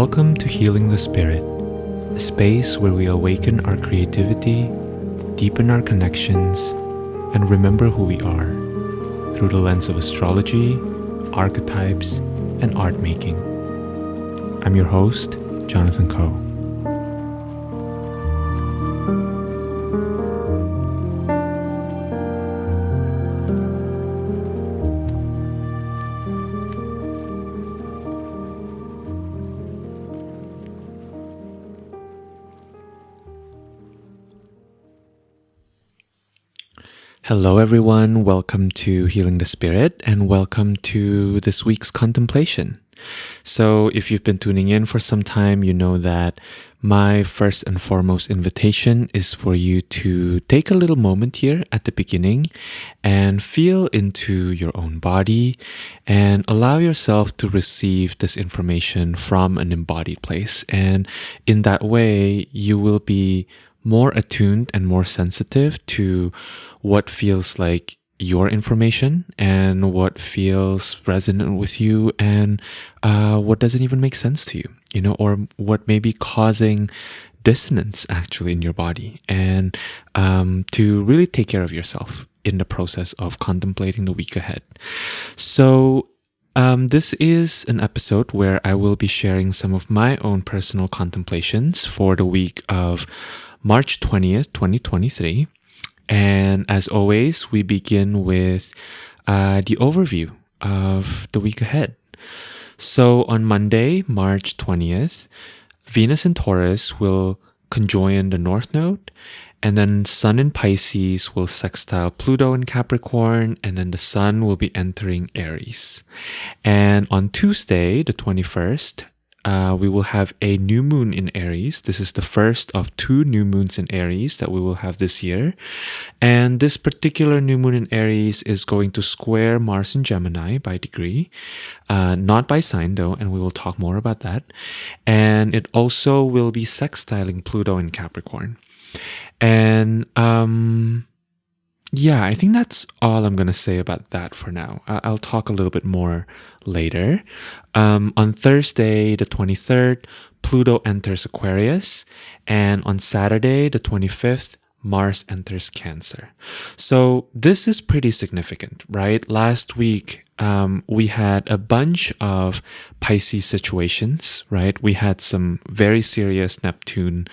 Welcome to Healing the Spirit, a space where we awaken our creativity, deepen our connections, and remember who we are through the lens of astrology, archetypes, and art making. I'm your host, Jonathan Coe. Hello everyone, welcome to Healing the Spirit and welcome to this week's contemplation. So if you've been tuning in for some time, you know that my first and foremost invitation is for you to take a little moment here at the beginning and feel into your own body and allow yourself to receive this information from an embodied place. And in that way, you will be more attuned and more sensitive to what feels like your information and what feels resonant with you and what doesn't even make sense to you, or what may be causing dissonance actually in your body, and to really take care of yourself in the process of contemplating the week ahead. So this is an episode where I will be sharing some of my own personal contemplations for the week of March 20th, 2023. And as always, we begin with the overview of the week ahead. So on Monday, March 20th, Venus in Taurus will conjoin the North Node, and then Sun in Pisces will sextile Pluto in Capricorn, and then the Sun will be entering Aries. And on Tuesday, the 21st, we will have a new moon in Aries. This is the first of 2 new moons in Aries that we will have this year. And this particular new moon in Aries is going to square Mars in Gemini by degree, not by sign though, and we will talk more about that. And it also will be sextiling Pluto in Capricorn. And I think that's all I'm going to say about that for now. I'll talk a little bit more later. On Thursday, the 23rd, Pluto enters Aquarius. And on Saturday, the 25th, Mars enters Cancer. So this is pretty significant, right? Last week, we had a bunch of Pisces situations, right? We had some very serious Neptune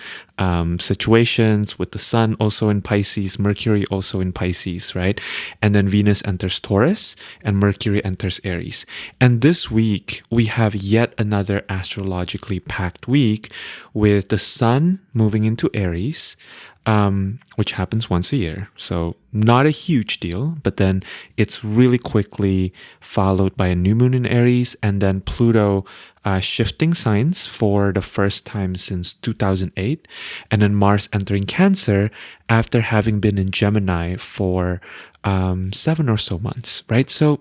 situations with the Sun also in Pisces, Mercury also in Pisces, right? And then Venus enters Taurus and Mercury enters Aries. And this week, we have yet another astrologically packed week with the Sun moving into Aries, which happens once a year. So not a huge deal, but then it's really quickly followed by a new moon in Aries, and then Pluto shifting signs for the first time since 2008, and then Mars entering Cancer after having been in Gemini for 7 or so months, right? So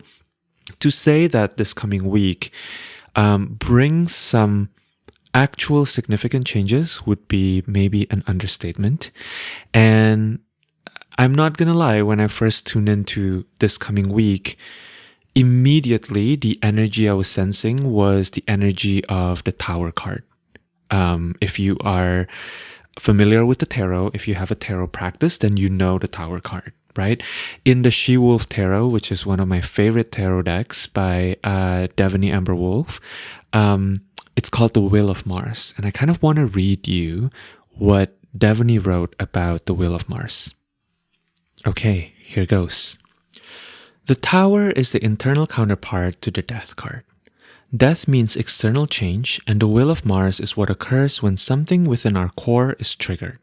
to say that this coming week brings some actual significant changes would be maybe an understatement. And I'm not gonna lie, when I first tuned into this coming week, immediately the energy I was sensing was the energy of the Tower card. If you are familiar with the tarot, if you have a tarot practice, then you know the Tower card, right? In the She-Wolf Tarot, which is one of my favorite tarot decks by Devaney Amber Wolf, it's called The Wheel of Mars. And I kind of want to read you what Devaney wrote about the Wheel of Mars. Okay, here goes. The Tower is the internal counterpart to the Death card. Death means external change, and the Wheel of Mars is what occurs when something within our core is triggered,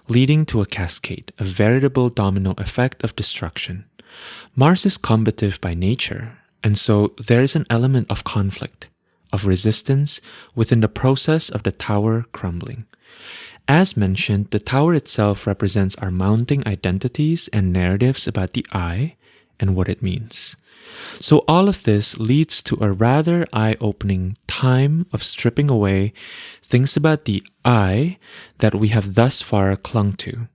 leading to a cascade, a veritable domino effect of destruction. Mars is combative by nature, and so there is an element of conflict, of resistance within the process of the Tower crumbling. As mentioned, the Tower itself represents our mounting identities and narratives about the I and what it means. So all of this leads to a rather eye-opening time of stripping away things about the I that we have thus far clung to.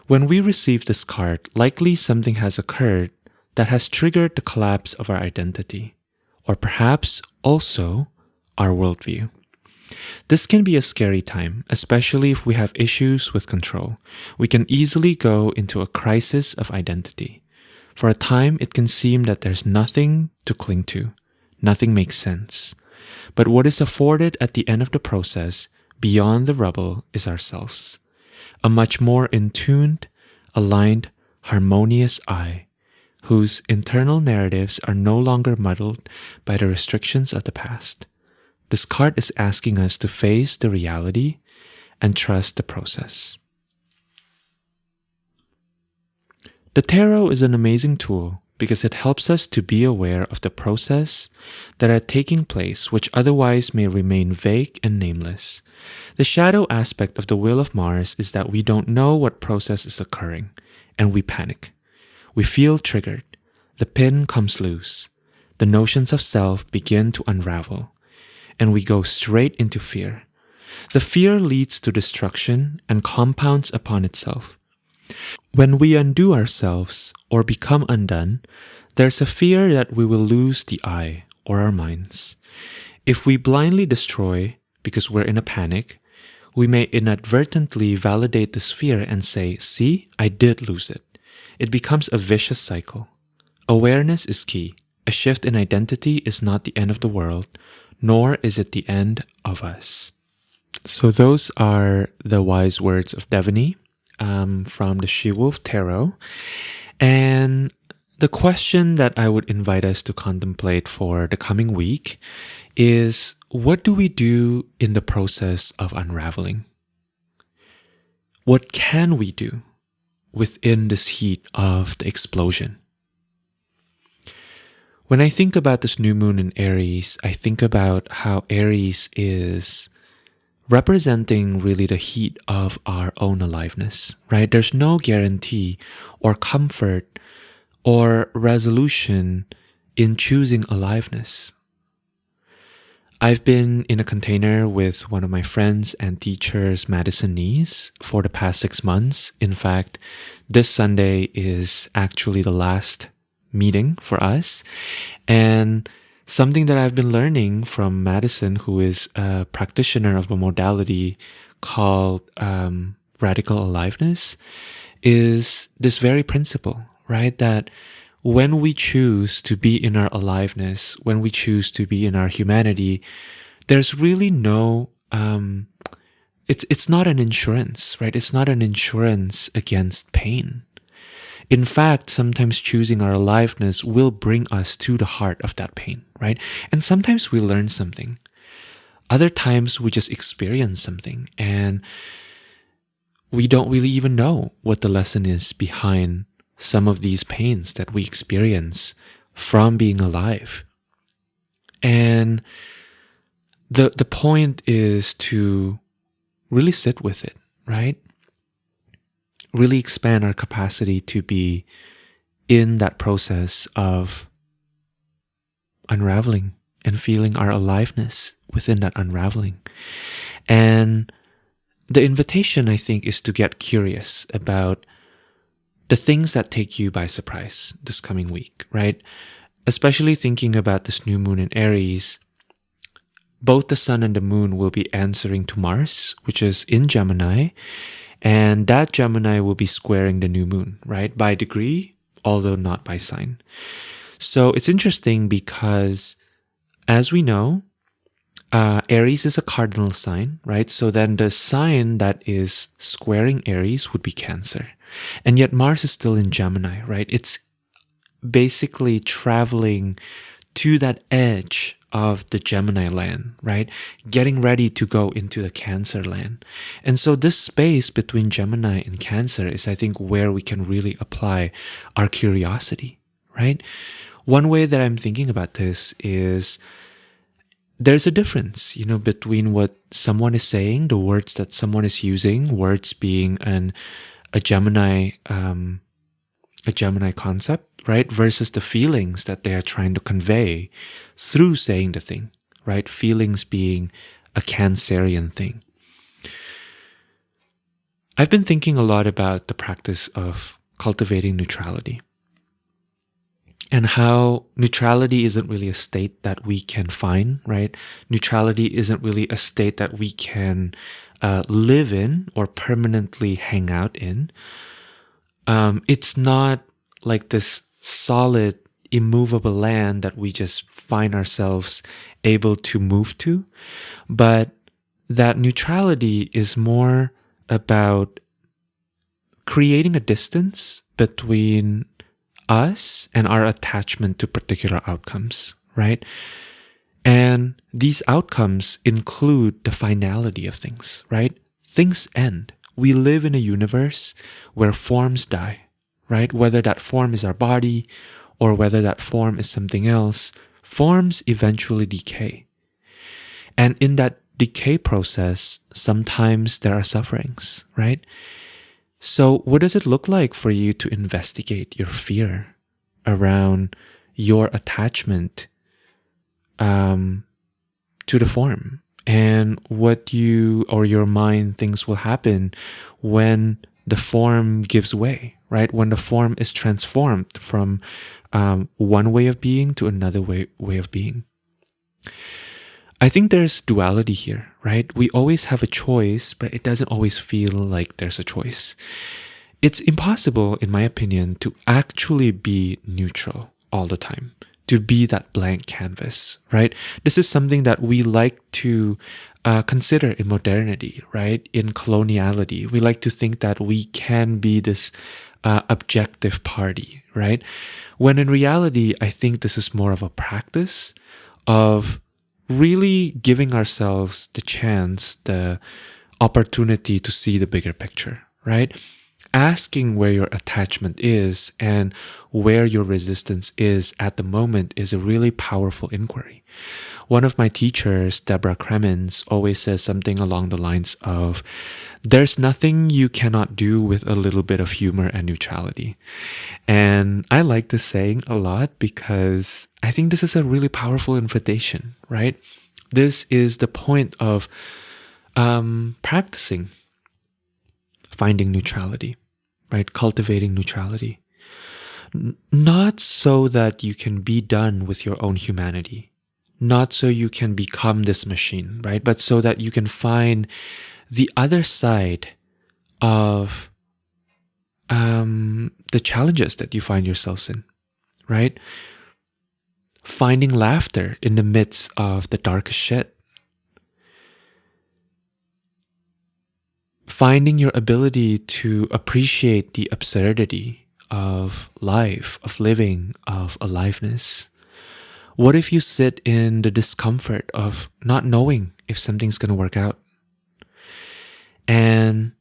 When we receive this card, likely something has occurred that has triggered the collapse of our identity, or perhaps also our worldview. This can be a scary time, especially if we have issues with control. We can easily go into a crisis of identity. For a time, it can seem that there's nothing to cling to. Nothing makes sense. But what is afforded at the end of the process, beyond the rubble, is ourselves. A much more in-tuned, aligned, harmonious I, whose internal narratives are no longer muddled by the restrictions of the past. This card is asking us to face the reality and trust the process. The tarot is an amazing tool because it helps us to be aware of the process that are taking place, which otherwise may remain vague and nameless. The shadow aspect of the Wheel of Mars is that we don't know what process is occurring, and we panic. We feel triggered. The pin comes loose. The notions of self begin to unravel, and we go straight into fear. The fear leads to destruction and compounds upon itself. When we undo ourselves or become undone, there's a fear that we will lose the I or our minds. If we blindly destroy because we're in a panic, we may inadvertently validate this fear and say, "See, I did lose it." It becomes a vicious cycle. Awareness is key. A shift in identity is not the end of the world, nor is it the end of us. So those are the wise words of Devani from the She-Wolf Tarot. And the question that I would invite us to contemplate for the coming week is, what do we do in the process of unraveling? What can we do within this heat of the explosion? When I think about this new moon in Aries, I think about how Aries is representing really the heat of our own aliveness, right? There's no guarantee or comfort or resolution in choosing aliveness. I've been in a container with one of my friends and teachers, Madison Nees, for the past 6 months. In fact, this Sunday is actually the last meeting for us. And something that I've been learning from Madison, who is a practitioner of a modality called radical aliveness, is this very principle, right? That when we choose to be in our aliveness, when we choose to be in our humanity, there's really no, it's not an insurance, right? It's not an insurance against pain. In fact, sometimes choosing our aliveness will bring us to the heart of that pain, right? And sometimes we learn something. Other times we just experience something and we don't really even know what the lesson is behind some of these pains that we experience from being alive. And the point is to really sit with it, right? Really expand our capacity to be in that process of unraveling and feeling our aliveness within that unraveling. And the invitation, I think, is to get curious about the things that take you by surprise this coming week, right? Especially thinking about this new moon in Aries, both the sun and the moon will be answering to Mars, which is in Gemini. And that Gemini will be squaring the new moon, right? By degree, although not by sign. So it's interesting because, as we know, Aries is a cardinal sign, right? So then the sign that is squaring Aries would be Cancer. And yet Mars is still in Gemini, right? It's basically traveling to that edge of the Gemini land, right? Getting ready to go into the Cancer land. And so this space between Gemini and Cancer is, I think, where we can really apply our curiosity, right? One way that I'm thinking about this is there's a difference, between what someone is saying, the words that someone is using, words being a Gemini concept, right? Versus the feelings that they are trying to convey through saying the thing, right? Feelings being a Cancerian thing. I've been thinking a lot about the practice of cultivating neutrality. and how neutrality isn't really a state that we can find, right? Neutrality isn't really a state that we can live in or permanently hang out in. It's not like this solid, immovable land that we just find ourselves able to move to, but that neutrality is more about creating a distance between us and our attachment to particular outcomes, right? And these outcomes include the finality of things, right? Things end. We live in a universe where forms die, right? Whether that form is our body or whether that form is something else, forms eventually decay. And in that decay process, sometimes there are sufferings, right? So what does it look like for you to investigate your fear around your attachment to the form, and what you or your mind thinks will happen when the form gives way, right? When the form is transformed from one way of being to another way of being. I think there's duality here, right? We always have a choice, but it doesn't always feel like there's a choice. It's impossible, in my opinion, to actually be neutral all the time, to be that blank canvas, right? This is something that we like to consider in modernity, right? In coloniality, we like to think that we can be this objective party, right? When in reality, I think this is more of a practice of really giving ourselves the chance, the opportunity to see the bigger picture, right? Asking where your attachment is and where your resistance is at the moment is a really powerful inquiry. One of my teachers, Deborah Kremens, always says something along the lines of, there's nothing you cannot do with a little bit of humor and neutrality. And I like this saying a lot because I think this is a really powerful invitation, right? This is the point of practicing finding neutrality, right? Cultivating neutrality. Not so that you can be done with your own humanity, not so you can become this machine, right? But so that you can find the other side of the challenges that you find yourselves in, right? Finding laughter in the midst of the darkest shit. Finding your ability to appreciate the absurdity of life, of living, of aliveness. What if you sit in the discomfort of not knowing if something's going to work out? And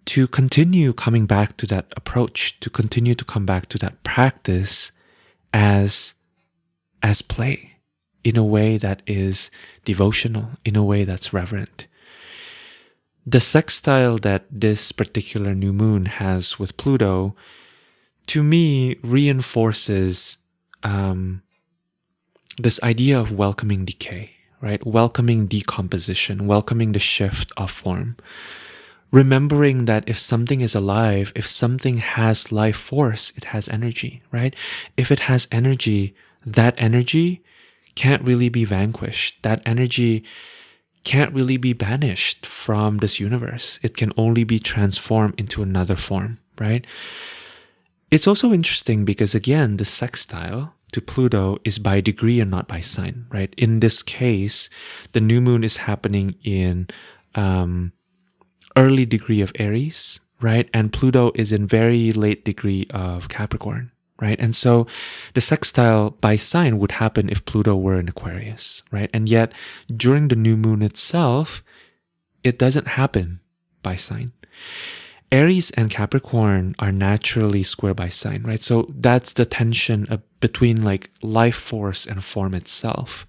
to continue coming back to that approach, to continue to come back to that practice as play, in a way that is devotional, in a way that's reverent. The sextile that this particular new moon has with Pluto, to me, reinforces this idea of welcoming decay, right? Welcoming decomposition, welcoming the shift of form. Remembering that if something is alive, if something has life force, it has energy, right? If it has energy, that energy can't really be vanquished. That energy can't really be banished from this universe. It can only be transformed into another form, right? It's also interesting because, again, the sextile to Pluto is by degree and not by sign, right? In this case, the new moon is happening in early degree of Aries, right? And Pluto is in very late degree of Capricorn, right? And so the sextile by sign would happen if Pluto were in Aquarius, right? And yet during the new moon itself, it doesn't happen by sign. Aries and Capricorn are naturally square by sign, right? So that's the tension between like life force and form itself.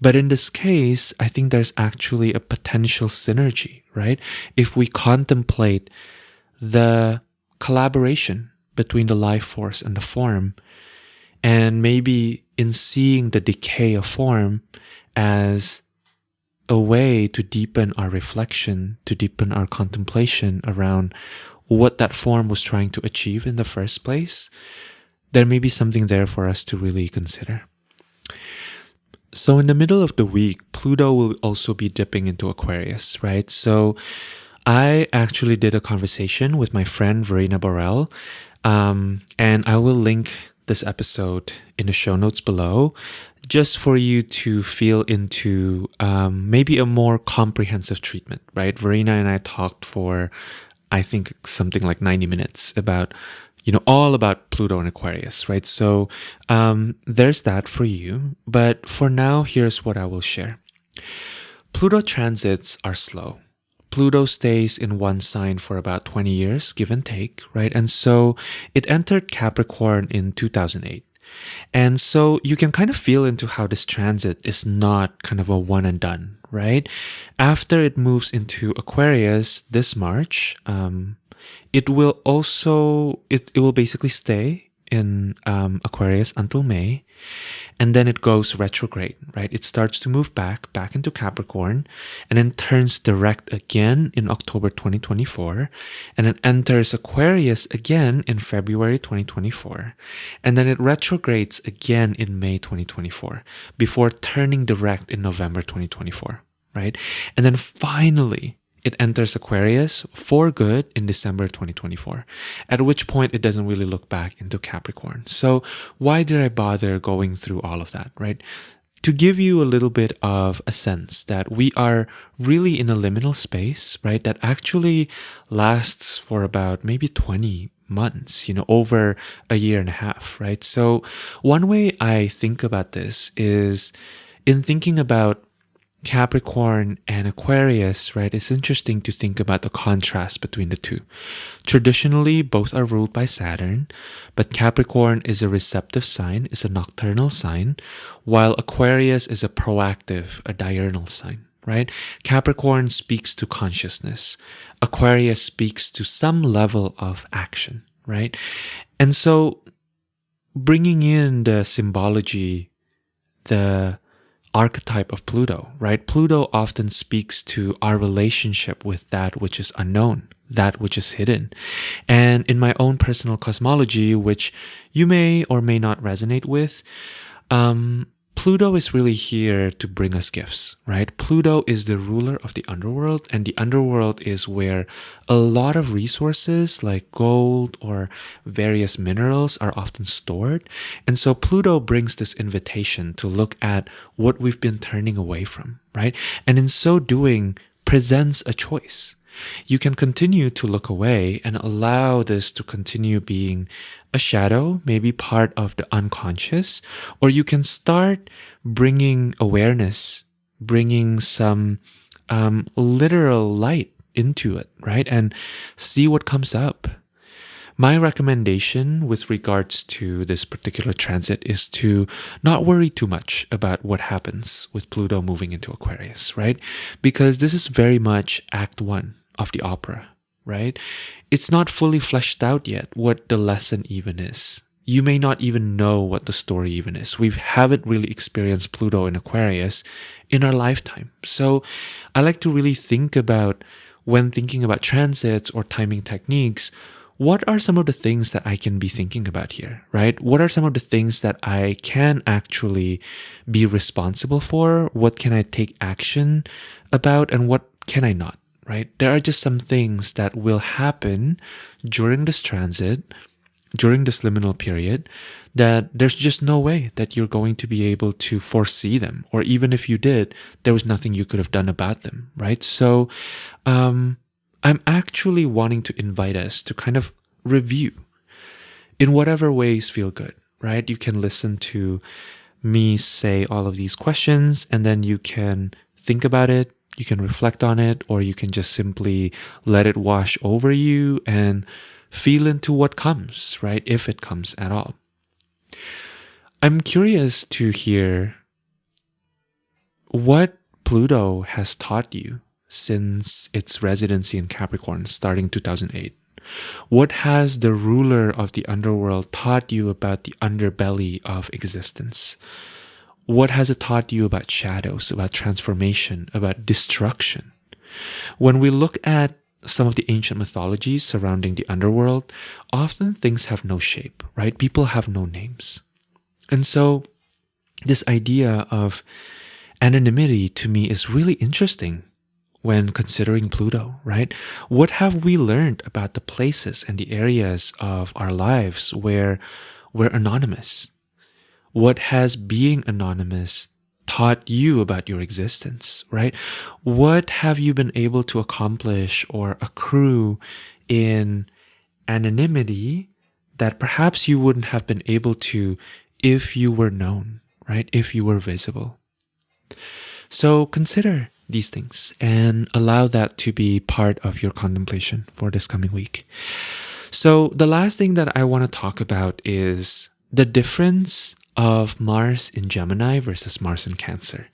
But in this case, I think there's actually a potential synergy, right? If we contemplate the collaboration between the life force and the form, and maybe in seeing the decay of form as a way to deepen our reflection, to deepen our contemplation around what that form was trying to achieve in the first place, there may be something there for us to really consider. So in the middle of the week, Pluto will also be dipping into Aquarius, right? So I actually did a conversation with my friend Verena Borrell, and I will link this episode in the show notes below, just for you to feel into maybe a more comprehensive treatment, right? Verena and I talked for, I think, something like 90 minutes about, all about Pluto and Aquarius, right? So there's that for you. But for now, here's what I will share. Pluto transits are slow. Pluto stays in one sign for about 20 years, give and take, right? And so it entered Capricorn in 2008. And so you can kind of feel into how this transit is not kind of a one and done, right? After it moves into Aquarius this March, it will basically stay in Aquarius until May, and then it goes retrograde, right? It starts to move back into Capricorn, and then turns direct again in October 2024, and it enters Aquarius again in February 2024, and then it retrogrades again in May 2024 before turning direct in November 2024, right? And then finally it enters Aquarius for good in December 2024, at which point it doesn't really look back into Capricorn. So why did I bother going through all of that, right? To give you a little bit of a sense that we are really in a liminal space, right? That actually lasts for about maybe 20 months, over a year and a half, right? So one way I think about this is in thinking about Capricorn and Aquarius, right? It's interesting to think about the contrast between the two. Traditionally, both are ruled by Saturn, but Capricorn is a receptive sign, is a nocturnal sign, while Aquarius is a proactive, a diurnal sign, right? Capricorn speaks to consciousness. Aquarius speaks to some level of action, right? And so bringing in the symbology, the archetype of Pluto, right? Pluto often speaks to our relationship with that which is unknown, that which is hidden. And in my own personal cosmology, which you may or may not resonate with, Pluto is really here to bring us gifts, right? Pluto is the ruler of the underworld, and the underworld is where a lot of resources like gold or various minerals are often stored. And so Pluto brings this invitation to look at what we've been turning away from, right? And in so doing, presents a choice. You can continue to look away and allow this to continue being a shadow, maybe part of the unconscious, or you can start bringing awareness, bringing some literal light into it, right? And see what comes up. My recommendation with regards to this particular transit is to not worry too much about what happens with Pluto moving into Aquarius, right? Because this is very much Act 1 of the opera, right? It's not fully fleshed out yet what the lesson even is. You may not even know what the story even is. We haven't really experienced Pluto in Aquarius in our lifetime. So I like to really think about, when thinking about transits or timing techniques, what are some of the things that I can be thinking about here, right? What are some of the things that I can actually be responsible for? What can I take action about, and what can I not? Right? There are just some things that will happen during this transit, during this liminal period, that there's just no way that you're going to be able to foresee them. Or even if you did, there was nothing you could have done about them, right? So I'm actually wanting to invite us to kind of review in whatever ways feel good, right? You can listen to me say all of these questions, and then you can think about it. You can reflect on it, or you can just simply let it wash over you and feel into what comes, right? If it comes at all. I'm curious to hear what Pluto has taught you since its residency in Capricorn starting 2008. What has the ruler of the underworld taught you about the underbelly of existence? What has it taught you about shadows, about transformation, about destruction? When we look at some of the ancient mythologies surrounding the underworld, often things have no shape, right? People have no names. And so this idea of anonymity to me is really interesting when considering Pluto, right? What have we learned about the places and the areas of our lives where we're anonymous? What has being anonymous taught you about your existence, right? What have you been able to accomplish or accrue in anonymity that perhaps you wouldn't have been able to if you were known, right? If you were visible. So consider these things and allow that to be part of your contemplation for this coming week. So the last thing that I want to talk about is the difference of Mars in Gemini versus Mars in Cancer.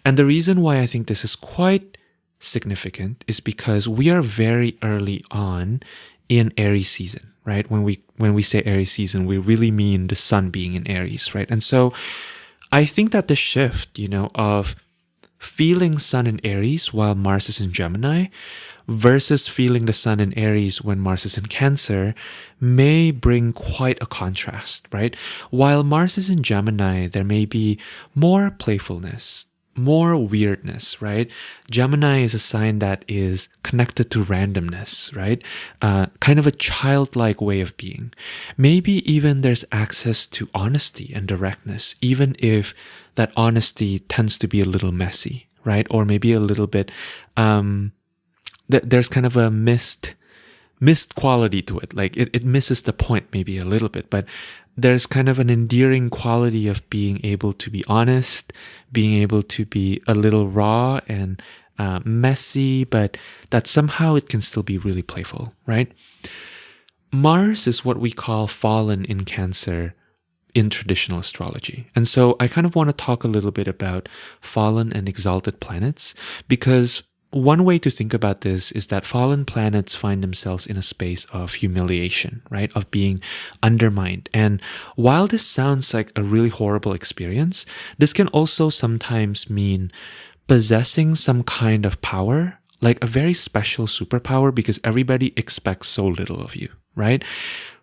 And the reason why I think this is quite significant is because we are very early on in Aries season, right? When we say Aries season, we really mean the sun being in Aries, right? And so I think that the shift, of feeling sun in Aries while Mars is in Gemini versus feeling the sun in Aries when Mars is in Cancer may bring quite a contrast, right? While Mars is in Gemini, there may be more playfulness, more weirdness, right? Gemini is a sign that is connected to randomness, right? Kind of a childlike way of being. Maybe even there's access to honesty and directness, even if that honesty tends to be a little messy, right? Or maybe a little bit, there's kind of a missed quality to it. Like it misses the point maybe a little bit, but there's kind of an endearing quality of being able to be honest, being able to be a little raw and messy, but that somehow it can still be really playful, right? Mars is what we call fallen in Cancer in traditional astrology. And so I kind of want to talk a little bit about fallen and exalted planets, because one way to think about this is that fallen planets find themselves in a space of humiliation, right? Of being undermined. And while this sounds like a really horrible experience, this can also sometimes mean possessing some kind of power, like a very special superpower, because everybody expects so little of you, right?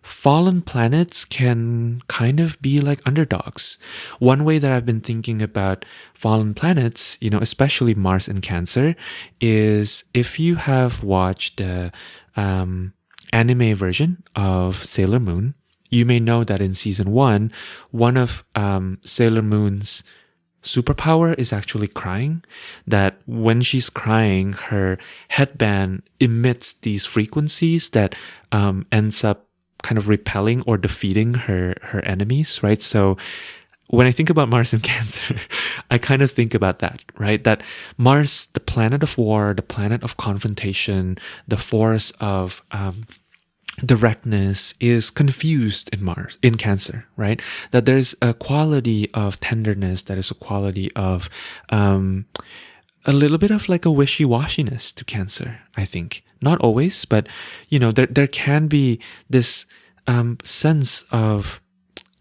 Fallen planets can kind of be like underdogs. One way that I've been thinking about fallen planets, especially Mars and Cancer, is if you have watched the anime version of Sailor Moon, you may know that in season one of Sailor Moon's superpower is actually crying. That when she's crying, her headband emits these frequencies that ends up kind of repelling or defeating her enemies, right? So when I think about Mars in Cancer, I kind of think about that, right? That Mars, the planet of war, the planet of confrontation, the force of directness, is confused in Cancer, right? That there's a quality of tenderness, that is a quality of a little bit of like a wishy-washiness to Cancer, I think. Not always, but there can be this sense of,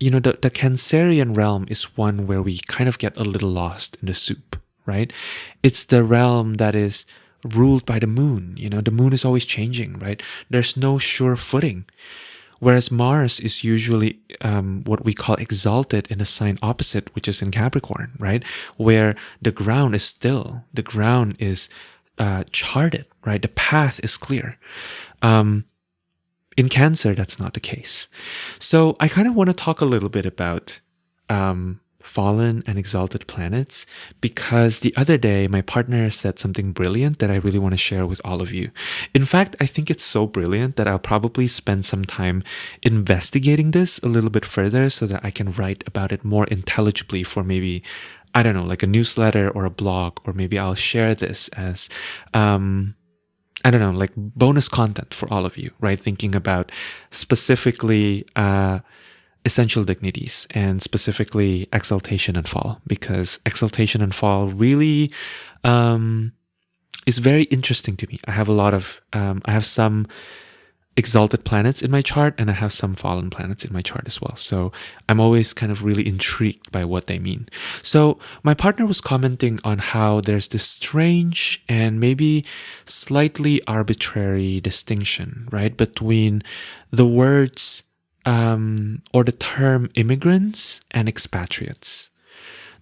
the Cancerian realm is one where we kind of get a little lost in the soup, right? It's the realm that is ruled by the moon. The moon is always changing, right? There's no sure footing. Whereas Mars is usually what we call exalted in a sign opposite, which is in Capricorn, right? Where the ground is still, the ground is charted, right? The path is clear. In Cancer, that's not the case. So I kind of want to talk a little bit about fallen and exalted planets, because the other day my partner said something brilliant that I really want to share with all of you. In fact, I think it's so brilliant that I'll probably spend some time investigating this a little bit further so that I can write about it more intelligibly for maybe, I don't know, like a newsletter or a blog, or maybe I'll share this as I don't know, like bonus content for all of you, right? Thinking about specifically essential dignities and specifically exaltation and fall, because exaltation and fall really is very interesting to me. I have a lot of, I have some exalted planets in my chart, and I have some fallen planets in my chart as well. So I'm always kind of really intrigued by what they mean. So my partner was commenting on how there's this strange and maybe slightly arbitrary distinction, right, between the words or the term immigrants and expatriates.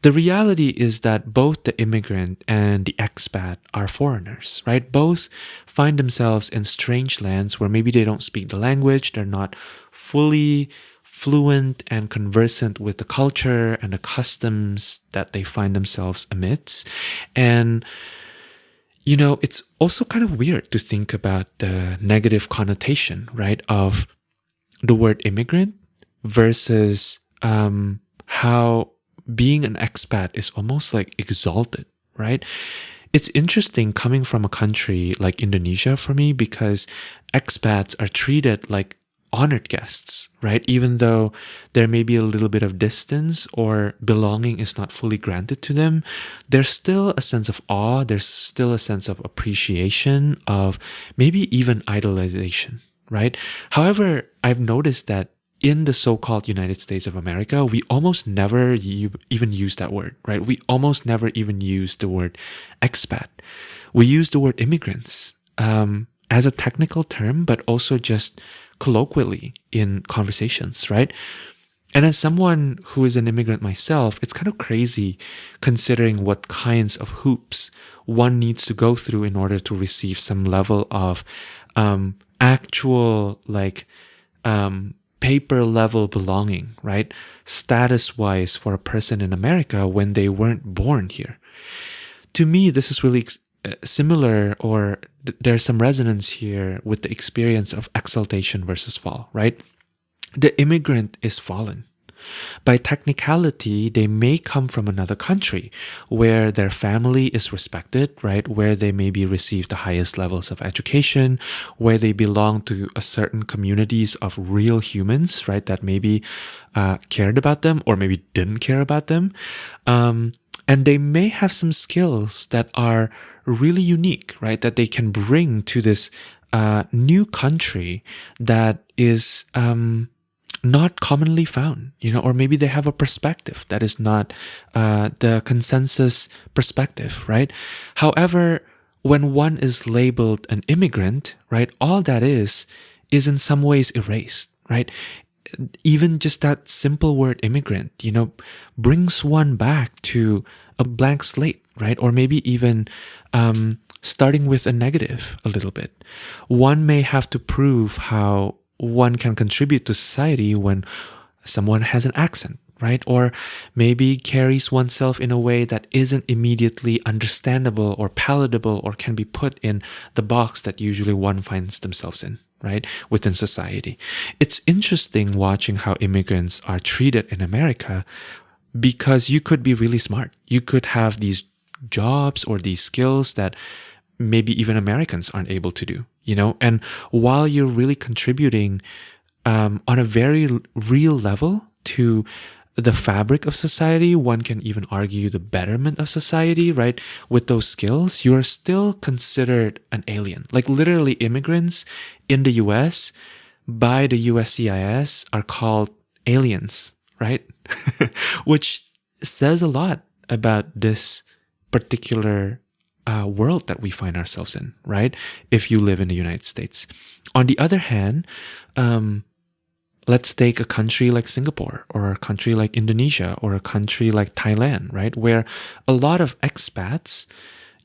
The reality is that both the immigrant and the expat are foreigners, right? Both find themselves in strange lands where maybe they don't speak the language, they're not fully fluent and conversant with the culture and the customs that they find themselves amidst. And, it's also kind of weird to think about the negative connotation, right, of the word immigrant versus how being an expat is almost like exalted, right? It's interesting coming from a country like Indonesia for me, because expats are treated like honored guests, right? Even though there may be a little bit of distance or belonging is not fully granted to them, there's still a sense of awe, there's still a sense of appreciation, of maybe even idolization, right? However, I've noticed that in the so-called United States of America, we almost never even use that word, right? We almost never even use the word expat. We use the word immigrants as a technical term, but also just colloquially in conversations, right? And as someone who is an immigrant myself, it's kind of crazy considering what kinds of hoops one needs to go through in order to receive some level of actual paper level belonging, right? Status wise for a person in America when they weren't born here. To me, this is really similar, or there's some resonance here with the experience of exaltation versus fall, right? The immigrant is fallen. By technicality, they may come from another country where their family is respected, right? Where they maybe receive the highest levels of education, where they belong to a certain communities of real humans, right? That maybe cared about them or maybe didn't care about them. And they may have some skills that are really unique, right? That they can bring to this new country that is not commonly found, or maybe they have a perspective that is not the consensus perspective, right? However, when one is labeled an immigrant, right, all that is in some ways erased, right? Even just that simple word immigrant, brings one back to a blank slate, right? Or maybe even starting with a negative a little bit. One may have to prove how one can contribute to society when someone has an accent, right? Or maybe carries oneself in a way that isn't immediately understandable or palatable or can be put in the box that usually one finds themselves in, right? Within society. It's interesting watching how immigrants are treated in America, because you could be really smart. You could have these jobs or these skills that maybe even Americans aren't able to do, and while you're really contributing on a very real level to the fabric of society, one can even argue the betterment of society, right? With those skills, you are still considered an alien. Like literally, immigrants in the US by the USCIS are called aliens, right? Which says a lot about this particular world that we find ourselves in, right? If you live in the United States. On the other hand, let's take a country like Singapore, or a country like Indonesia, or a country like Thailand, right? Where a lot of expats,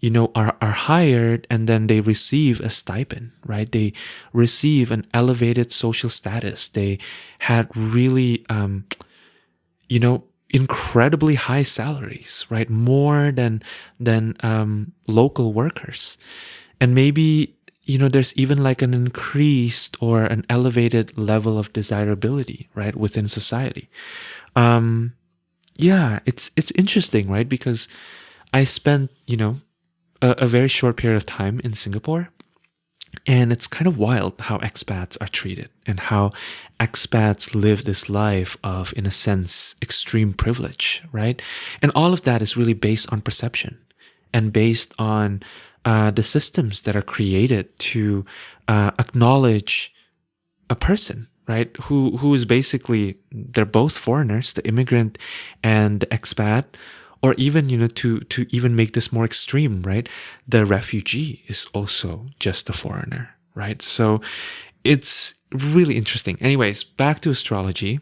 are hired and then they receive a stipend, right? They receive an elevated social status. They had really, incredibly high salaries, right? More than local workers. And maybe, there's even like an increased or an elevated level of desirability, right? Within society. It's interesting, right? Because I spent, a very short period of time in Singapore. And it's kind of wild how expats are treated and how expats live this life of, in a sense, extreme privilege, right? And all of that is really based on perception and based on the systems that are created to acknowledge a person, right? Who is basically, they're both foreigners, the immigrant and the expat, or even, to even make this more extreme, right? The refugee is also just a foreigner, right? So it's really interesting. Anyways, back to astrology.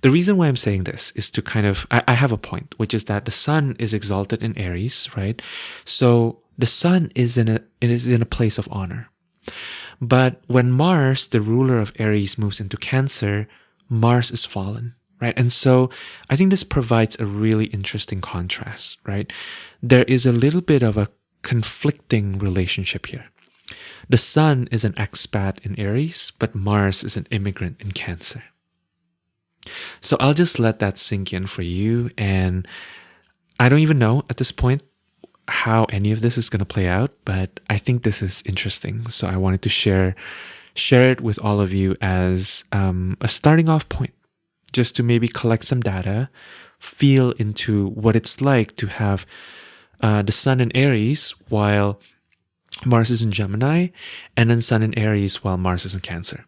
The reason why I'm saying this is to kind of, I have a point, which is that the sun is exalted in Aries, right? So the sun is in a place of honor. But when Mars, the ruler of Aries, moves into Cancer, Mars is fallen, right? And so I think this provides a really interesting contrast, right? There is a little bit of a conflicting relationship here. The sun is an expat in Aries, but Mars is an immigrant in Cancer. So I'll just let that sink in for you. And I don't even know at this point how any of this is going to play out, but I think this is interesting. So I wanted to share it with all of you as a starting off point, just to maybe collect some data, feel into what it's like to have the sun in Aries while Mars is in Gemini, and then sun in Aries while Mars is in Cancer.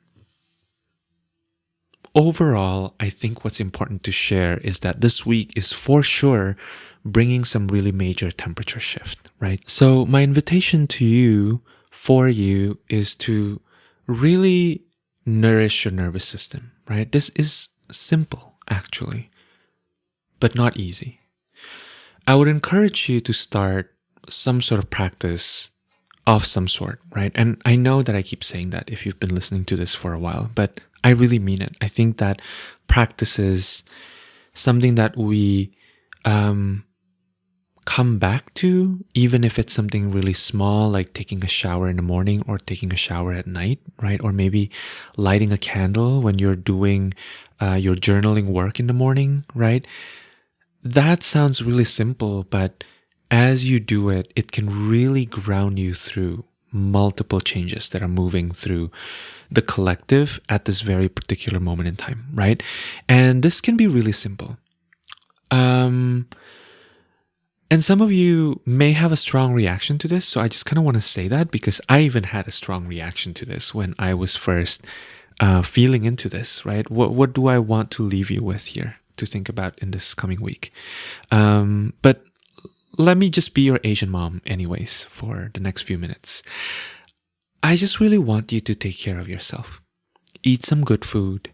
Overall, I think what's important to share is that this week is for sure bringing some really major temperature shift, right? So my invitation to you, for you, is to really nourish your nervous system, right? This is simple, actually, but not easy. I would encourage you to start some sort of practice of some sort, right? And I know that I keep saying that if you've been listening to this for a while, but I really mean it. I think that practice is something that we come back to, even if it's something really small, like taking a shower in the morning or taking a shower at night, right? Or maybe lighting a candle when you're doing your journaling work in the morning, right? That sounds really simple, but as you do it, it can really ground you through multiple changes that are moving through the collective at this very particular moment in time, right? And this can be really simple. And some of you may have a strong reaction to this, so I just kind of want to say that because I even had a strong reaction to this when I was first feeling into this, right? What do I want to leave you with here to think about in this coming week? But let me just be your Asian mom anyways for the next few minutes. I just really want you to take care of yourself. Eat some good food,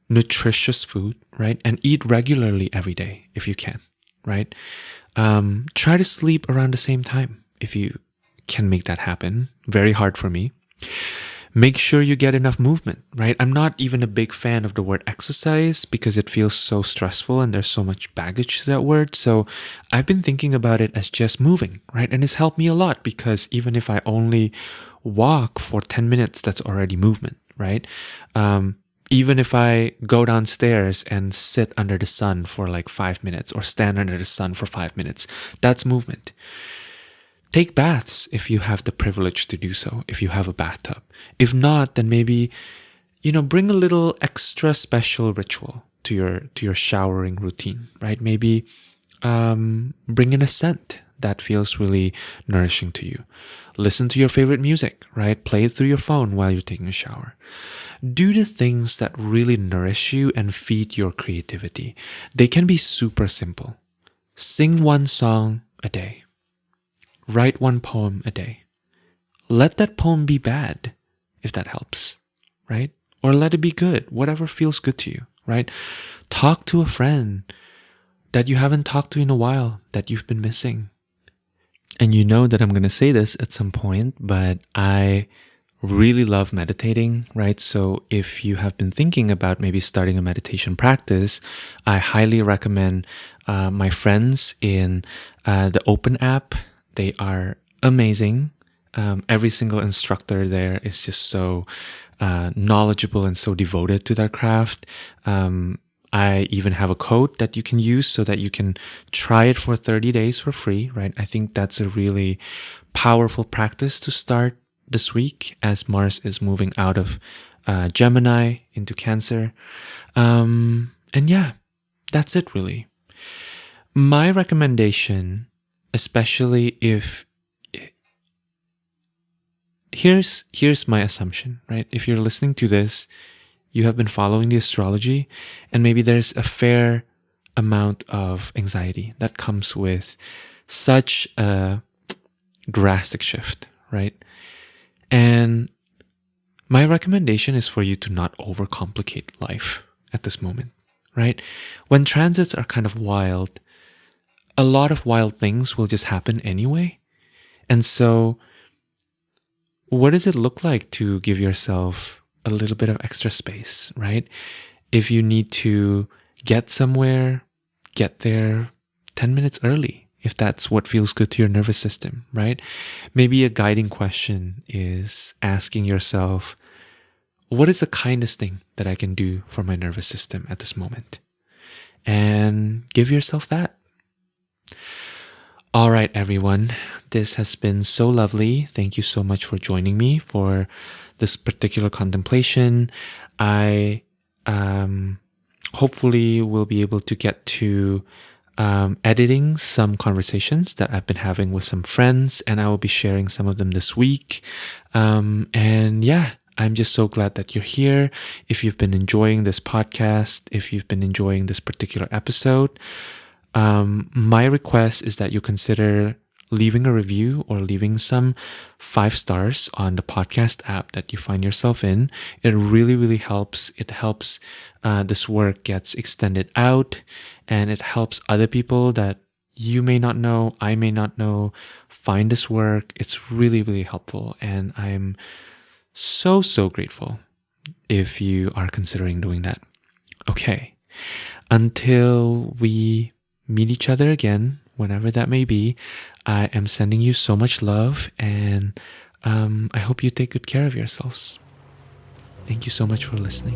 nutritious food, right? And eat regularly every day if you can, right? Try to sleep around the same time if you can make that happen. Very hard for me. Make sure you get enough movement, right? I'm not even a big fan of the word exercise because it feels so stressful and there's so much baggage to that word. So I've been thinking about it as just moving, right? And it's helped me a lot because even if I only walk for 10 minutes, that's already movement, right? Even if I go downstairs and sit under the sun for like 5 minutes or stand under the sun for 5 minutes, that's movement. Take baths if you have the privilege to do so, if you have a bathtub. If not, then maybe, bring a little extra special ritual to your showering routine, right? Maybe bring in a scent that feels really nourishing to you. Listen to your favorite music, right? Play it through your phone while you're taking a shower. Do the things that really nourish you and feed your creativity. They can be super simple. Sing one song a day. Write one poem a day. Let that poem be bad, if that helps, right? Or let it be good, whatever feels good to you, right? Talk to a friend that you haven't talked to in a while, that you've been missing. And you know that I'm going to say this at some point, but I really love meditating, right? So if you have been thinking about maybe starting a meditation practice, I highly recommend my friends in the Open app. They are amazing. Every single instructor there is just so knowledgeable and so devoted to their craft. I even have a code that you can use so that you can try it for 30 days for free, right? I think that's a really powerful practice to start this week as Mars is moving out of Gemini into Cancer. And yeah, that's it really. My recommendation, especially if here's my assumption, right? If you're listening to this, you have been following the astrology, and maybe there's a fair amount of anxiety that comes with such a drastic shift, right? And my recommendation is for you to not overcomplicate life at this moment, right? When transits are kind of wild, a lot of wild things will just happen anyway. And so, what does it look like to give yourself a little bit of extra space, right? If you need to get somewhere, get there 10 minutes early, if that's what feels good to your nervous system, right? Maybe a guiding question is asking yourself, what is the kindest thing that I can do for my nervous system at this moment? And give yourself that. All right, everyone. This has been so lovely. Thank you so much for joining me for this particular contemplation. I hopefully will be able to get to editing some conversations that I've been having with some friends, and I will be sharing some of them this week. And yeah, I'm just so glad that you're here. If you've been enjoying this podcast, if you've been enjoying this particular episode, my request is that you consider leaving a review or leaving some 5 stars on the podcast app that you find yourself in. It really, really helps. It helps this work gets extended out, and it helps other people that you may not know, I may not know, find this work. It's really, really helpful. And I'm so, so grateful if you are considering doing that. Okay. Until we meet each other again, whenever that may be, I am sending you so much love, and I hope you take good care of yourselves. Thank you so much for listening.